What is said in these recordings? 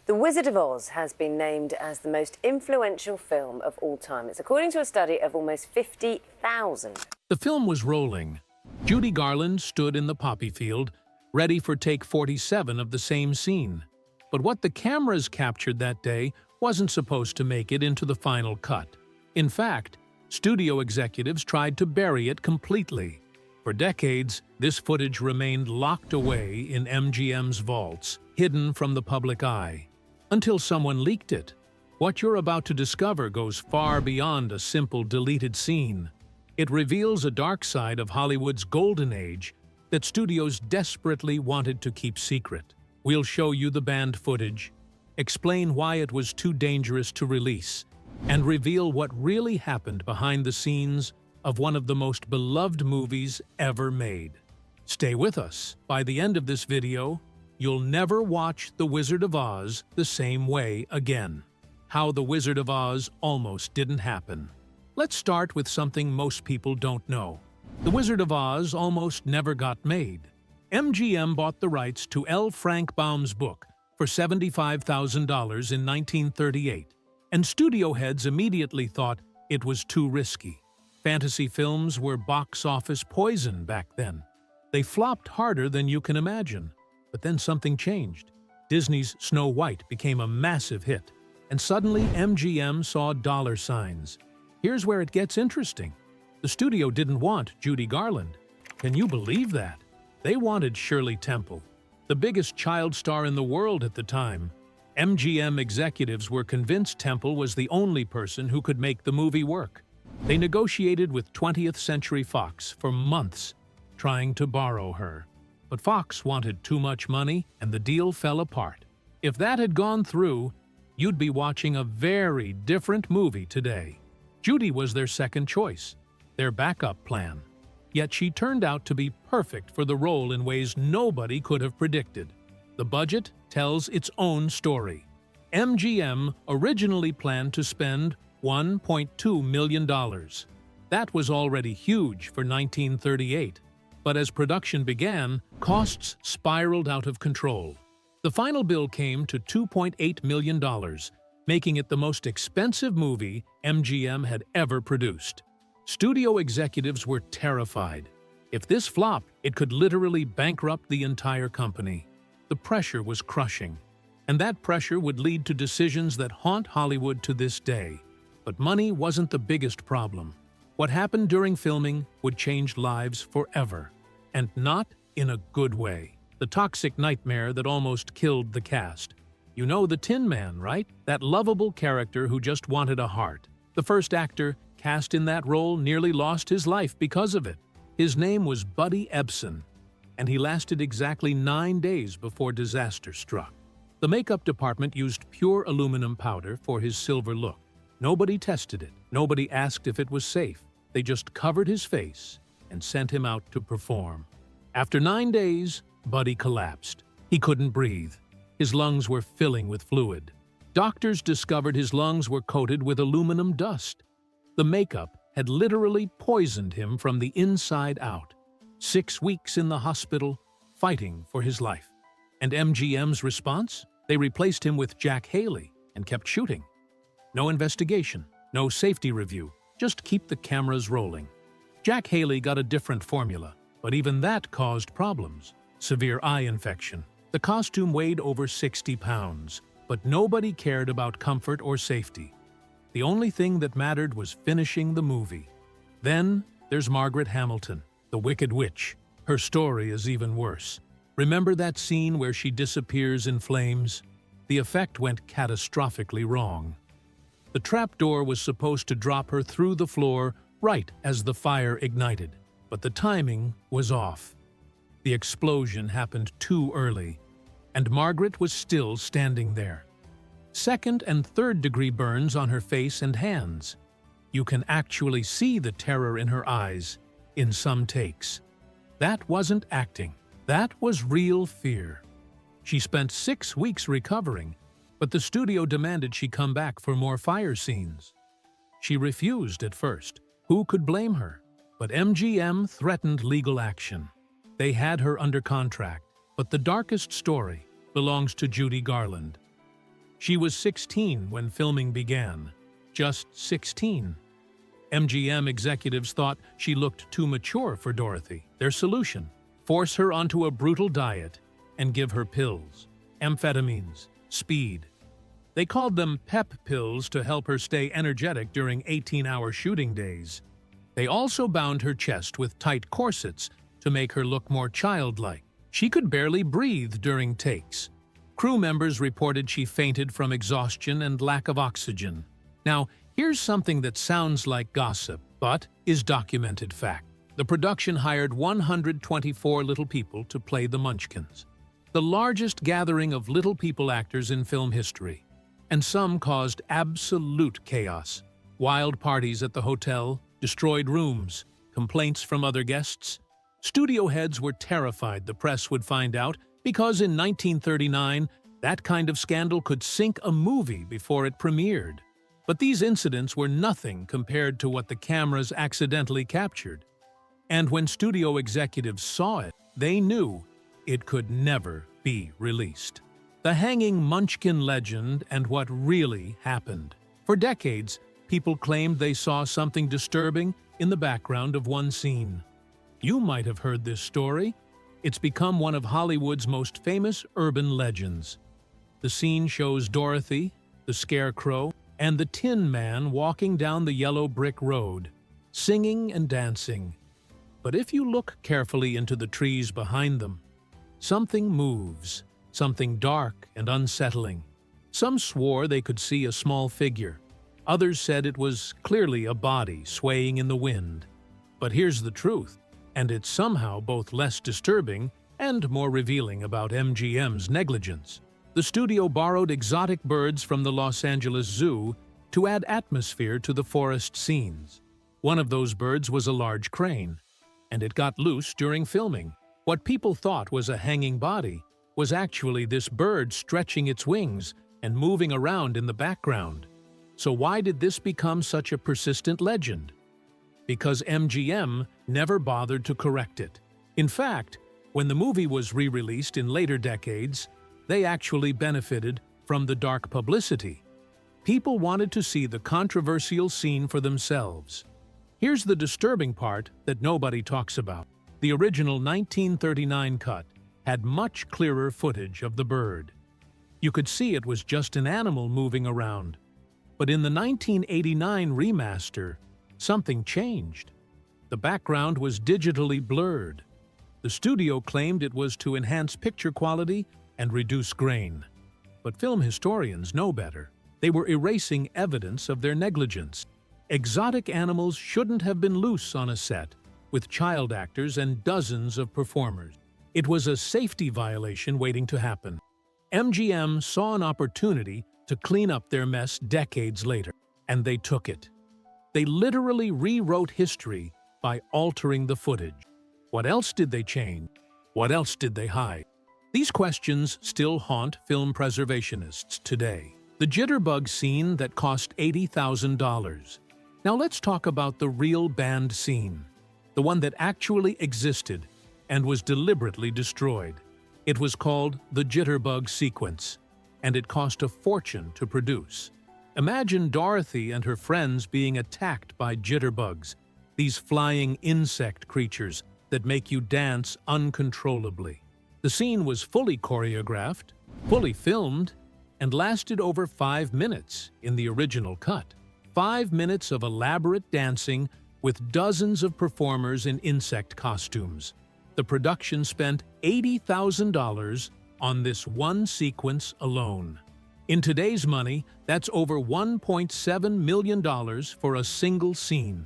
The Wizard of Oz has been named as the most influential film of all time. It's according to a study of almost 50,000. The film was rolling. Judy Garland stood in the poppy field, ready for take 47 of the same scene. But what the cameras captured that day wasn't supposed to make it into the final cut. In fact, studio executives tried to bury it completely. For decades, this footage remained locked away in MGM's vaults, hidden from the public eye, until someone leaked it. What you're about to discover goes far beyond a simple deleted scene. It reveals a dark side of Hollywood's golden age that studios desperately wanted to keep secret. We'll show you the banned footage, explain why it was too dangerous to release, and reveal what really happened behind the scenes of one of the most beloved movies ever made. Stay with us. By the end of this video, you'll never watch The Wizard of Oz the same way again. How The Wizard of Oz almost didn't happen. Let's start with something most people don't know. The Wizard of Oz almost never got made. MGM bought the rights to L. Frank Baum's book for $75,000 in 1938, and studio heads immediately thought it was too risky. Fantasy films were box office poison back then. They flopped harder than you can imagine. But then something changed. Disney's Snow White became a massive hit, and suddenly MGM saw dollar signs. Here's where it gets interesting. The studio didn't want Judy Garland. Can you believe that? They wanted Shirley Temple, the biggest child star in the world at the time. MGM executives were convinced Temple was the only person who could make the movie work. They negotiated with 20th Century Fox for months, trying to borrow her. But Fox wanted too much money, and the deal fell apart. If that had gone through, you'd be watching a very different movie today. Judy was their second choice, their backup plan. Yet she turned out to be perfect for the role in ways nobody could have predicted. The budget tells its own story. MGM originally planned to spend $1.2 million. That was already huge for 1938. But as production began, costs spiraled out of control. The final bill came to $2.8 million, making it the most expensive movie MGM had ever produced. Studio executives were terrified. If this flopped, it could literally bankrupt the entire company. The pressure was crushing, and that pressure would lead to decisions that haunt Hollywood to this day. But money wasn't the biggest problem. What happened during filming would change lives forever. And not in a good way. The toxic nightmare that almost killed the cast. You know the Tin Man, right? That lovable character who just wanted a heart. The first actor cast in that role nearly lost his life because of it. His name was Buddy Ebsen, and he lasted exactly 9 days before disaster struck. The makeup department used pure aluminum powder for his silver look. Nobody tested it. Nobody asked if it was safe. They just covered his face and sent him out to perform. After 9 days, Buddy collapsed. He couldn't breathe. His lungs were filling with fluid. Doctors discovered his lungs were coated with aluminum dust. The makeup had literally poisoned him from the inside out. 6 weeks in the hospital, fighting for his life. And MGM's response? They replaced him with Jack Haley and kept shooting. No investigation, no safety review, just keep the cameras rolling. Jack Haley got a different formula, but even that caused problems. Severe eye infection. The costume weighed over 60 pounds, but nobody cared about comfort or safety. The only thing that mattered was finishing the movie. Then there's Margaret Hamilton, the Wicked Witch. Her story is even worse. Remember that scene where she disappears in flames? The effect went catastrophically wrong. The trapdoor was supposed to drop her through the floor right as the fire ignited, but the timing was off. The explosion happened too early, and Margaret was still standing there. Second and third degree burns on her face and hands. You can actually see the terror in her eyes in some takes. That wasn't acting. That was real fear. She spent 6 weeks recovering, but the studio demanded she come back for more fire scenes. She refused at first. Who could blame her? But MGM threatened legal action. They had her under contract, but the darkest story belongs to Judy Garland. She was 16 when filming began. Just 16. MGM executives thought she looked too mature for Dorothy. Their solution: force her onto a brutal diet and give her pills, amphetamines, speed. They called them pep pills to help her stay energetic during 18-hour shooting days. They also bound her chest with tight corsets to make her look more childlike. She could barely breathe during takes. Crew members reported she fainted from exhaustion and lack of oxygen. Now, here's something that sounds like gossip, but is documented fact. The production hired 124 little people to play the Munchkins, the largest gathering of little people actors in film history. And some caused absolute chaos. Wild parties at the hotel, destroyed rooms, complaints from other guests. Studio heads were terrified the press would find out because in 1939, that kind of scandal could sink a movie before it premiered. But these incidents were nothing compared to what the cameras accidentally captured. And when studio executives saw it, they knew it could never be released. The hanging Munchkin legend and what really happened. For decades, people claimed they saw something disturbing in the background of one scene. You might have heard this story. It's become one of Hollywood's most famous urban legends. The scene shows Dorothy, the Scarecrow, and the Tin Man walking down the yellow brick road, singing and dancing. But if you look carefully into the trees behind them, something moves. Something dark and unsettling. Some swore they could see a small figure. Others said it was clearly a body swaying in the wind. But here's the truth, and it's somehow both less disturbing and more revealing about MGM's negligence. The studio borrowed exotic birds from the Los Angeles Zoo to add atmosphere to the forest scenes. One of those birds was a large crane, and it got loose during filming. What people thought was a hanging body was actually this bird stretching its wings and moving around in the background. So why did this become such a persistent legend? Because MGM never bothered to correct it. In fact, when the movie was re-released in later decades, they actually benefited from the dark publicity. People wanted to see the controversial scene for themselves. Here's the disturbing part that nobody talks about. The original 1939 cut had much clearer footage of the bird. You could see it was just an animal moving around. But in the 1989 remaster, something changed. The background was digitally blurred. The studio claimed it was to enhance picture quality and reduce grain. But film historians know better. They were erasing evidence of their negligence. Exotic animals shouldn't have been loose on a set, with child actors and dozens of performers. It was a safety violation waiting to happen. MGM saw an opportunity to clean up their mess decades later, and they took it. They literally rewrote history by altering the footage. What else did they change? What else did they hide? These questions still haunt film preservationists today. The jitterbug scene that cost $80,000. Now let's talk about the real banned scene, the one that actually existed and was deliberately destroyed. It was called the jitterbug sequence, and it cost a fortune to produce. Imagine Dorothy and her friends being attacked by jitterbugs, these flying insect creatures that make you dance uncontrollably. The scene was fully choreographed, fully filmed, and lasted over 5 minutes in the original cut. 5 minutes of elaborate dancing with dozens of performers in insect costumes. The production spent $80,000 on this one sequence alone. In today's money, that's over $1.7 million for a single scene.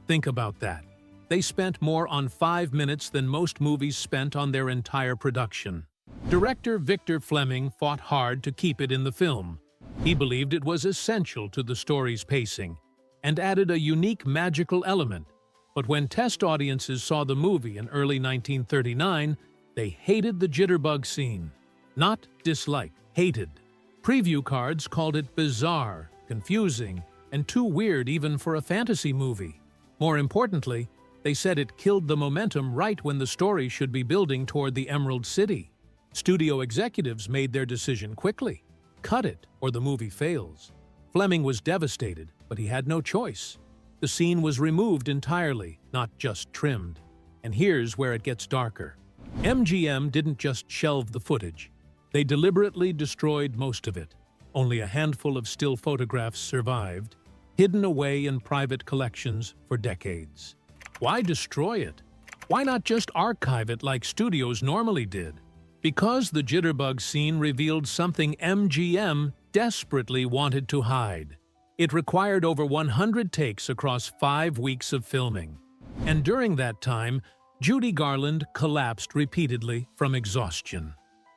Think about that. They spent more on 5 minutes than most movies spent on their entire production. Director Victor Fleming fought hard to keep it in the film. He believed it was essential to the story's pacing and added a unique magical element. But when test audiences saw the movie in early 1939, they hated the jitterbug scene. Not dislike, hated. Preview cards called it bizarre, confusing, and too weird even for a fantasy movie. More importantly, they said it killed the momentum right when the story should be building toward the Emerald City. Studio executives made their decision quickly. Cut it, or the movie fails. Fleming was devastated, but he had no choice. The scene was removed entirely, not just trimmed. And here's where it gets darker. MGM didn't just shelve the footage. They deliberately destroyed most of it. Only a handful of still photographs survived, hidden away in private collections for decades. Why destroy it? Why not just archive it like studios normally did? Because the jitterbug scene revealed something MGM desperately wanted to hide. It required over 100 takes across 5 weeks of filming. And during that time, Judy Garland collapsed repeatedly from exhaustion.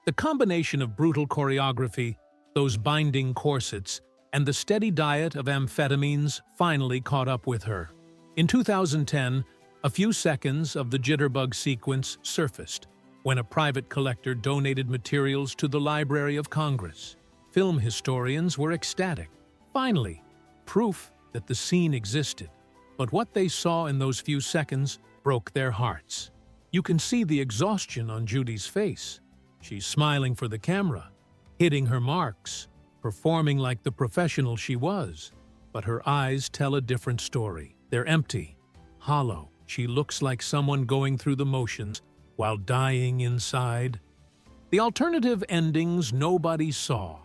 The combination of brutal choreography, those binding corsets, and the steady diet of amphetamines finally caught up with her. In 2010, a few seconds of the jitterbug sequence surfaced when a private collector donated materials to the Library of Congress. Film historians were ecstatic. Finally, proof that the scene existed. But what they saw in those few seconds broke their hearts. You can see the exhaustion on Judy's face. She's smiling for the camera, hitting her marks, performing like the professional she was. But her eyes tell a different story. They're empty, hollow. She looks like someone going through the motions while dying inside. The alternative endings nobody saw.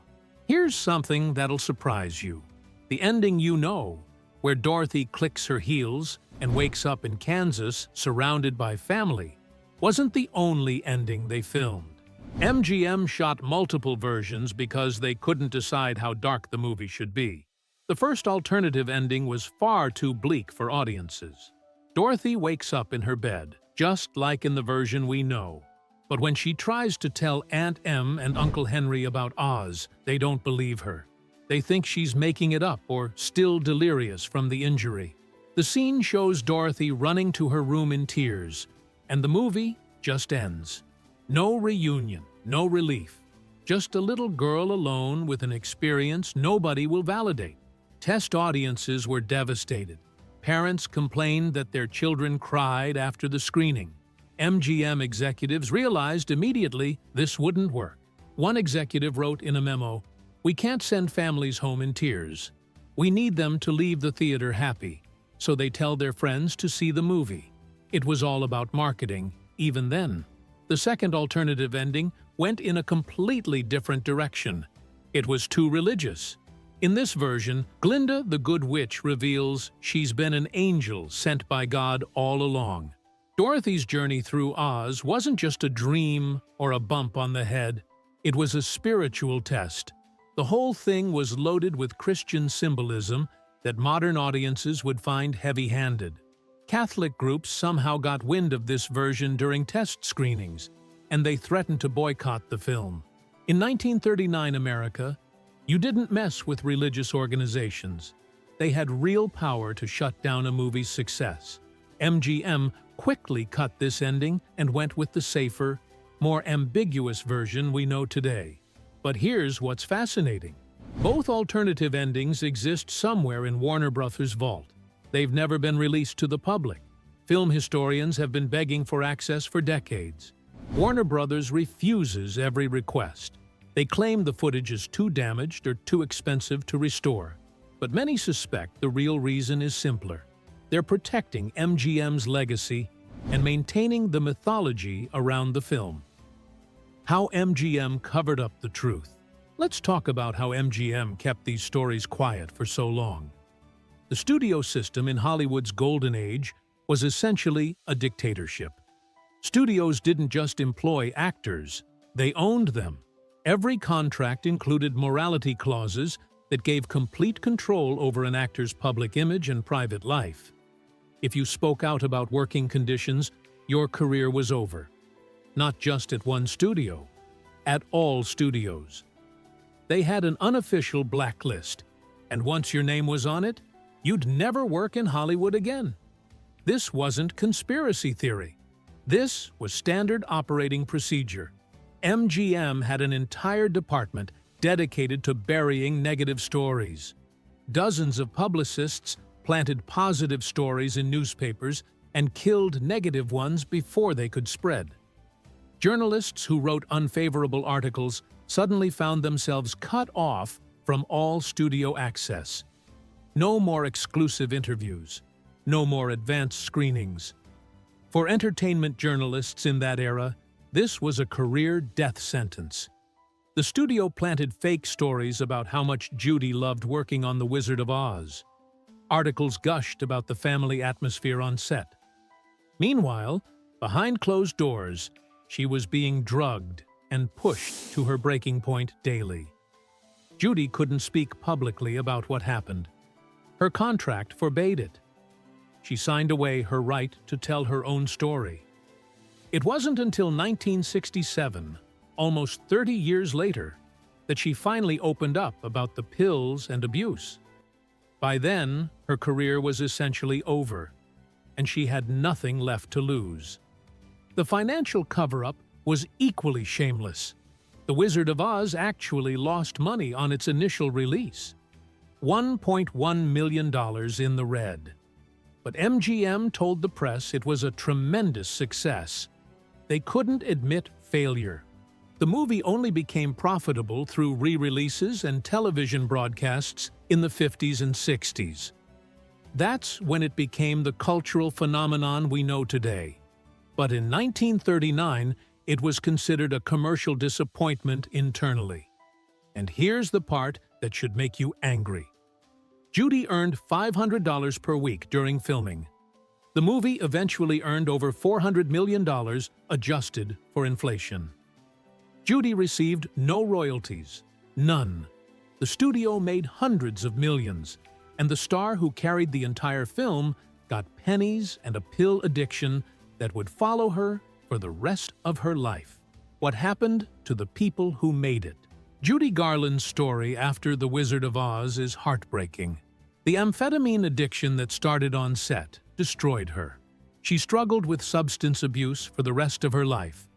Here's something that'll surprise you. The ending you know, where Dorothy clicks her heels and wakes up in Kansas surrounded by family, wasn't the only ending they filmed. MGM shot multiple versions because they couldn't decide how dark the movie should be. The first alternative ending was far too bleak for audiences. Dorothy wakes up in her bed, just like in the version we know. But when she tries to tell Aunt Em and Uncle Henry about Oz, they don't believe her. They think she's making it up or still delirious from the injury. The scene shows Dorothy running to her room in tears, and the movie just ends. No reunion, no relief. Just a little girl alone with an experience nobody will validate. Test audiences were devastated. Parents complained that their children cried after the screening. MGM executives realized immediately this wouldn't work. One executive wrote in a memo, "We can't send families home in tears. We need them to leave the theater happy, so they tell their friends to see the movie." It was all about marketing, even then. The second alternative ending went in a completely different direction. It was too religious. In this version, Glinda the Good Witch reveals she's been an angel sent by God all along. Dorothy's journey through Oz wasn't just a dream or a bump on the head. It was a spiritual test. The whole thing was loaded with Christian symbolism that modern audiences would find heavy-handed. Catholic groups somehow got wind of this version during test screenings, and they threatened to boycott the film. In 1939 America, you didn't mess with religious organizations. They had real power to shut down a movie's success. MGM quickly cut this ending and went with the safer, more ambiguous version we know today. But here's what's fascinating. Both alternative endings exist somewhere in Warner Brothers' vault. They've never been released to the public. Film historians have been begging for access for decades. Warner Brothers refuses every request. They claim the footage is too damaged or too expensive to restore. But many suspect the real reason is simpler. They're protecting MGM's legacy and maintaining the mythology around the film. How MGM covered up the truth. Let's talk about how MGM kept these stories quiet for so long. The studio system in Hollywood's golden age was essentially a dictatorship. Studios didn't just employ actors, they owned them. Every contract included morality clauses that gave complete control over an actor's public image and private life. If you spoke out about working conditions, your career was over. Not just at one studio, at all studios. They had an unofficial blacklist, and once your name was on it, you'd never work in Hollywood again. This wasn't conspiracy theory. This was standard operating procedure. MGM had an entire department dedicated to burying negative stories. Dozens of publicists planted positive stories in newspapers and killed negative ones before they could spread. Journalists who wrote unfavorable articles suddenly found themselves cut off from all studio access. No more exclusive interviews, no more advanced screenings. For entertainment journalists in that era, this was a career death sentence. The studio planted fake stories about how much Judy loved working on The Wizard of Oz. Articles gushed about the family atmosphere on set. Meanwhile, behind closed doors, she was being drugged and pushed to her breaking point daily. Judy couldn't speak publicly about what happened. Her contract forbade it. She signed away her right to tell her own story. It wasn't until 1967, almost 30 years later, that she finally opened up about the pills and abuse. By then, her career was essentially over, and she had nothing left to lose. The financial cover-up was equally shameless. The Wizard of Oz actually lost money on its initial release. $1.1 million in the red. But MGM told the press it was a tremendous success. They couldn't admit failure. The movie only became profitable through re-releases and television broadcasts in the 50s and 60s. That's when it became the cultural phenomenon we know today. But in 1939, it was considered a commercial disappointment internally. And here's the part that should make you angry. Judy earned $500 per week during filming. The movie eventually earned over $400 million adjusted for inflation. Judy received no royalties, none. The studio made hundreds of millions, and the star who carried the entire film got pennies and a pill addiction that would follow her for the rest of her life. What happened to the people who made it? Judy Garland's story after The Wizard of Oz is heartbreaking. The amphetamine addiction that started on set destroyed her. She struggled with substance abuse for the rest of her life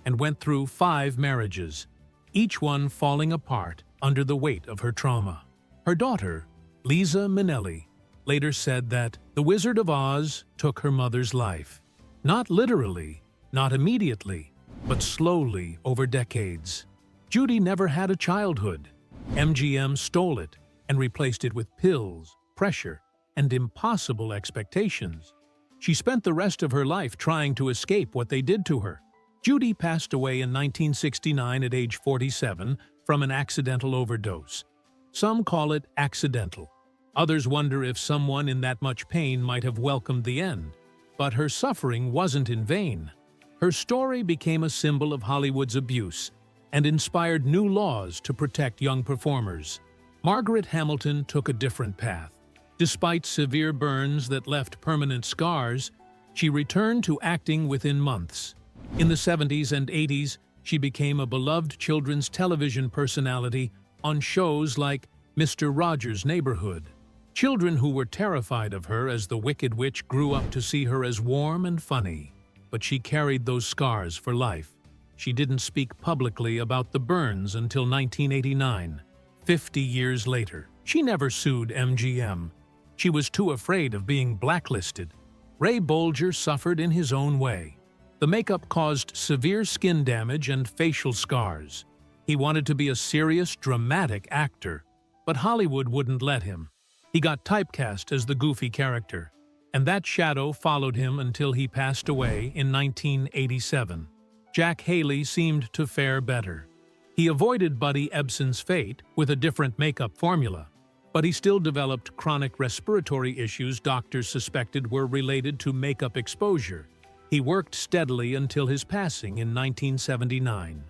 and went through 5 marriages, each one falling apart under the weight of her trauma. Her daughter, Liza Minnelli, later said that The Wizard of Oz took her mother's life. Not literally, not immediately, but slowly over decades. Judy never had a childhood. MGM stole it and replaced it with pills, pressure, and impossible expectations. She spent the rest of her life trying to escape what they did to her. Judy passed away in 1969 at age 47 from an accidental overdose. Some call it accidental. Others wonder if someone in that much pain might have welcomed the end. But her suffering wasn't in vain. Her story became a symbol of Hollywood's abuse and inspired new laws to protect young performers. Margaret Hamilton took a different path. Despite severe burns that left permanent scars, she returned to acting within months. In the 70s and 80s, she became a beloved children's television personality on shows like Mr. Rogers' Neighborhood. Children who were terrified of her as the Wicked Witch grew up to see her as warm and funny. But she carried those scars for life. She didn't speak publicly about the burns until 1989, 50 years later. She never sued MGM. She was too afraid of being blacklisted. Ray Bolger suffered in his own way. The makeup caused severe skin damage and facial scars. He wanted to be a serious, dramatic actor, but Hollywood wouldn't let him. He got typecast as the goofy character, and that shadow followed him until he passed away in 1987. Jack Haley seemed to fare better. He avoided Buddy Ebsen's fate with a different makeup formula, but he still developed chronic respiratory issues doctors suspected were related to makeup exposure. He worked steadily until his passing in 1979.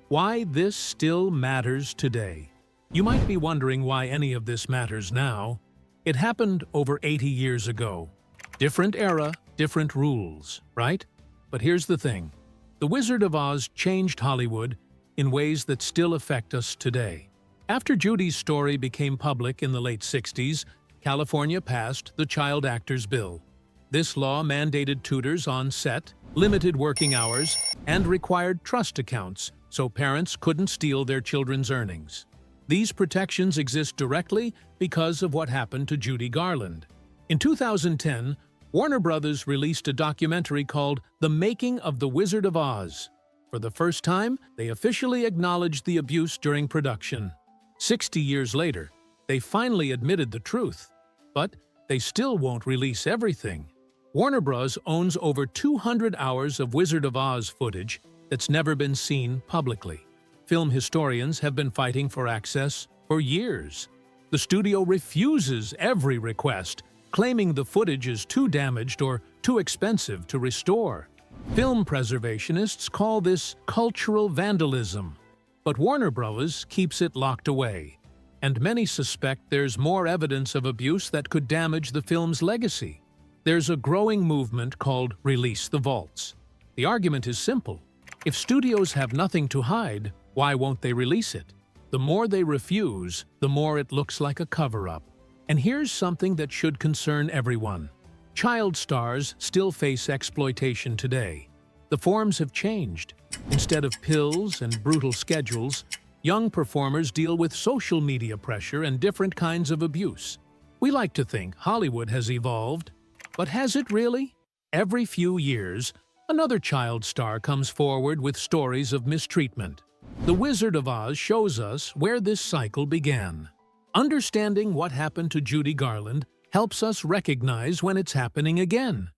Why this still matters today? You might be wondering why any of this matters now. It happened over 80 years ago. Different era, different rules, right? But here's the thing. The Wizard of Oz changed Hollywood in ways that still affect us today. After Judy's story became public in the late 60s, California passed the Child Actors Bill. This law mandated tutors on set, limited working hours, and required trust accounts so parents couldn't steal their children's earnings. These protections exist directly because of what happened to Judy Garland. In 2010, Warner Brothers released a documentary called The Making of the Wizard of Oz. For the first time, they officially acknowledged the abuse during production. 60 years later, they finally admitted the truth. But they still won't release everything. Warner Bros. Owns over 200 hours of Wizard of Oz footage that's never been seen publicly. Film historians have been fighting for access for years. The studio refuses every request, claiming the footage is too damaged or too expensive to restore. Film preservationists call this cultural vandalism. But Warner Bros. Keeps it locked away, and many suspect there's more evidence of abuse that could damage the film's legacy. There's a growing movement called Release the Vaults. The argument is simple. If studios have nothing to hide, why won't they release it? The more they refuse, the more it looks like a cover-up. And here's something that should concern everyone. Child stars still face exploitation today. The forms have changed. Instead of pills and brutal schedules, young performers deal with social media pressure and different kinds of abuse. We like to think Hollywood has evolved, but has it really? Every few years, another child star comes forward with stories of mistreatment. The Wizard of Oz shows us where this cycle began. Understanding what happened to Judy Garland helps us recognize when it's happening again.